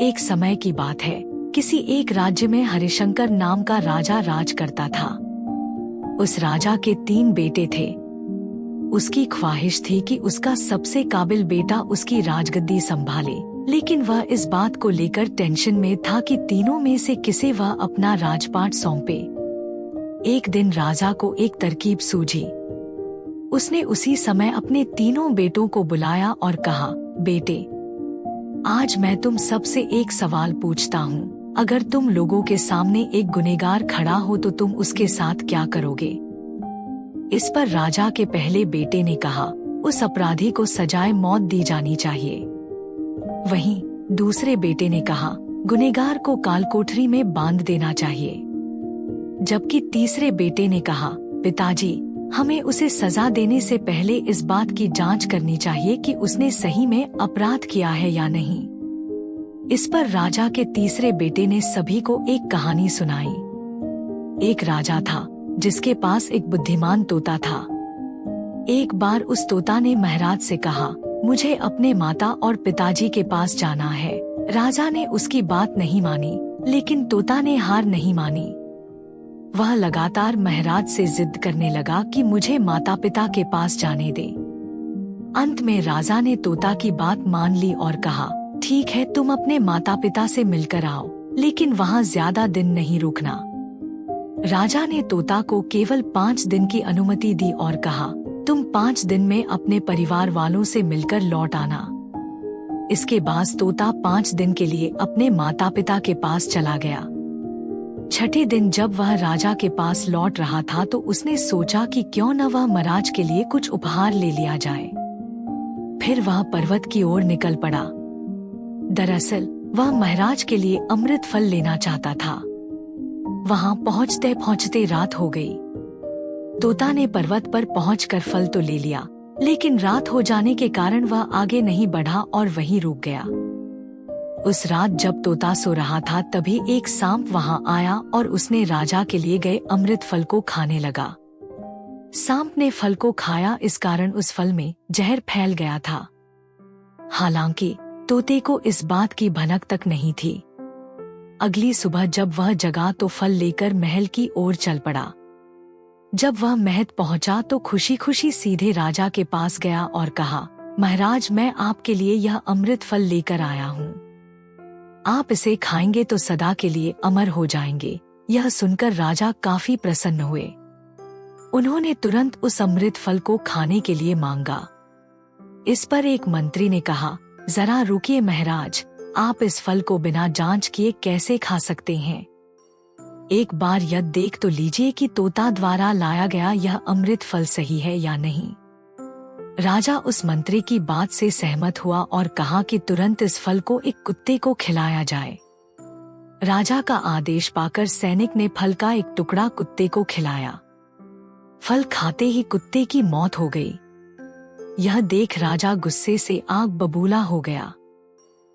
एक समय की बात है, किसी एक राज्य में हरिशंकर नाम का राजा राज करता था। उस राजा के 3 बेटे थे। उसकी ख्वाहिश थी कि उसका सबसे काबिल बेटा उसकी राजगद्दी संभाले, लेकिन वह इस बात को लेकर टेंशन में था कि तीनों में से किसे वह अपना राजपाट सौंपे। एक दिन राजा को एक तरकीब सूझी। उसने उसी समय अपने तीनों बेटों को बुलाया और कहा, बेटे, आज मैं तुम सबसे एक सवाल पूछता हूँ। अगर तुम लोगों के सामने एक गुनहगार खड़ा हो तो तुम उसके साथ क्या करोगे? इस पर राजा के पहले बेटे ने कहा, उस अपराधी को सजाए मौत दी जानी चाहिए। वहीं दूसरे बेटे ने कहा, गुनहगार को कालकोठरी में बांध देना चाहिए। जबकि तीसरे बेटे ने कहा, पिताजी, हमें उसे सजा देने से पहले इस बात की जांच करनी चाहिए कि उसने सही में अपराध किया है या नहीं। इस पर राजा के तीसरे बेटे ने सभी को एक कहानी सुनाई। एक राजा था जिसके पास एक बुद्धिमान तोता था। एक बार उस तोता ने महाराज से कहा, मुझे अपने माता और पिताजी के पास जाना है। राजा ने उसकी बात नहीं मानी, लेकिन तोता ने हार नहीं मानी। वह लगातार महाराज से जिद करने लगा कि मुझे माता पिता के पास जाने दे। अंत में राजा ने तोता की बात मान ली और कहा, ठीक है, तुम अपने माता पिता से मिलकर आओ, लेकिन वहाँ ज्यादा दिन नहीं रुकना। राजा ने तोता को केवल 5 दिन की अनुमति दी और कहा, तुम 5 दिन में अपने परिवार वालों से मिलकर लौट आना। इसके बाद तोता 5 दिन के लिए अपने माता पिता के पास चला गया। छठे दिन जब वह राजा के पास लौट रहा था तो उसने सोचा कि क्यों न वह महाराज के लिए कुछ उपहार ले लिया जाए। फिर वह पर्वत की ओर निकल पड़ा। दरअसल वह महाराज के लिए अमृत फल लेना चाहता था। वहां पहुंचते पहुंचते रात हो गई। तोता ने पर्वत पर पहुंचकर फल तो ले लिया, लेकिन रात हो जाने के कारण वह आगे नहीं बढ़ा और वहीं रुक गया। उस रात जब तोता सो रहा था तभी एक सांप वहां आया और उसने राजा के लिए गए अमृत फल को खाने लगा। सांप ने फल को खाया, इस कारण उस फल में जहर फैल गया था। हालांकि तोते को इस बात की भनक तक नहीं थी। अगली सुबह जब वह जगा तो फल लेकर महल की ओर चल पड़ा। जब वह महल पहुंचा तो खुशी खुशी सीधे राजा के पास गया और कहा, महाराज, मैं आपके लिए यह अमृत फल लेकर आया हूँ। आप इसे खाएंगे तो सदा के लिए अमर हो जाएंगे। यह सुनकर राजा काफी प्रसन्न हुए। उन्होंने तुरंत उस अमृत फल को खाने के लिए मांगा। इस पर एक मंत्री ने कहा, जरा रुकिए महाराज, आप इस फल को बिना जांच किए कैसे खा सकते हैं? एक बार यह देख तो लीजिए कि तोता द्वारा लाया गया यह अमृत फल सही है या नहीं। राजा उस मंत्री की बात से सहमत हुआ और कहा कि तुरंत इस फल को एक कुत्ते को खिलाया जाए। राजा का आदेश पाकर सैनिक ने फल का एक टुकड़ा कुत्ते को खिलाया। फल खाते ही कुत्ते की मौत हो गई। यह देख राजा गुस्से से आग बबूला हो गया।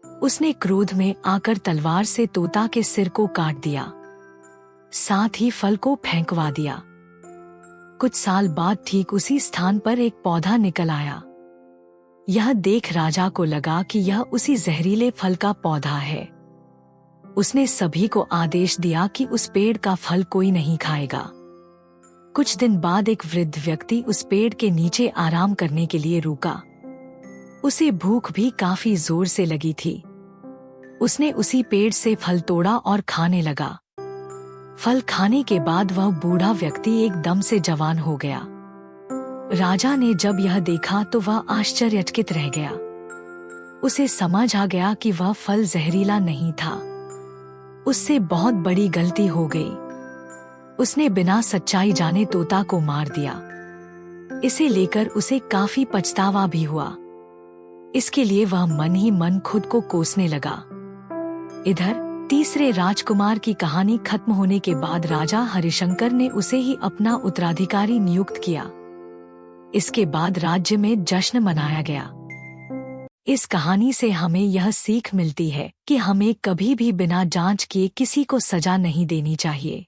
उसने क्रोध में आकर तलवार से तोता के सिर को काट दिया, साथ ही फल को फेंकवा दिया। कुछ साल बाद ठीक उसी स्थान पर एक पौधा निकल आया। यह देख राजा को लगा कि यह उसी जहरीले फल का पौधा है। उसने सभी को आदेश दिया कि उस पेड़ का फल कोई नहीं खाएगा। कुछ दिन बाद एक वृद्ध व्यक्ति उस पेड़ के नीचे आराम करने के लिए रुका। उसे भूख भी काफी जोर से लगी थी। उसने उसी पेड़ से फल तोड़ा और खाने लगा। फल खाने के बाद वह बूढ़ा व्यक्ति एकदम से जवान हो गया। राजा ने जब यह देखा तो वह आश्चर्यचकित रह गया। उसे समझ आ गया कि वह फल जहरीला नहीं था। उससे बहुत बड़ी गलती हो गई। उसने बिना सच्चाई जाने तोता को मार दिया। इसे लेकर उसे काफी पछतावा भी हुआ। इसके लिए वह मन ही मन खुद को कोसने लगा। इधर तीसरे राजकुमार की कहानी खत्म होने के बाद राजा हरिशंकर ने उसे ही अपना उत्तराधिकारी नियुक्त किया। इसके बाद राज्य में जश्न मनाया गया। इस कहानी से हमें यह सीख मिलती है कि हमें कभी भी बिना जांच किए किसी को सजा नहीं देनी चाहिए।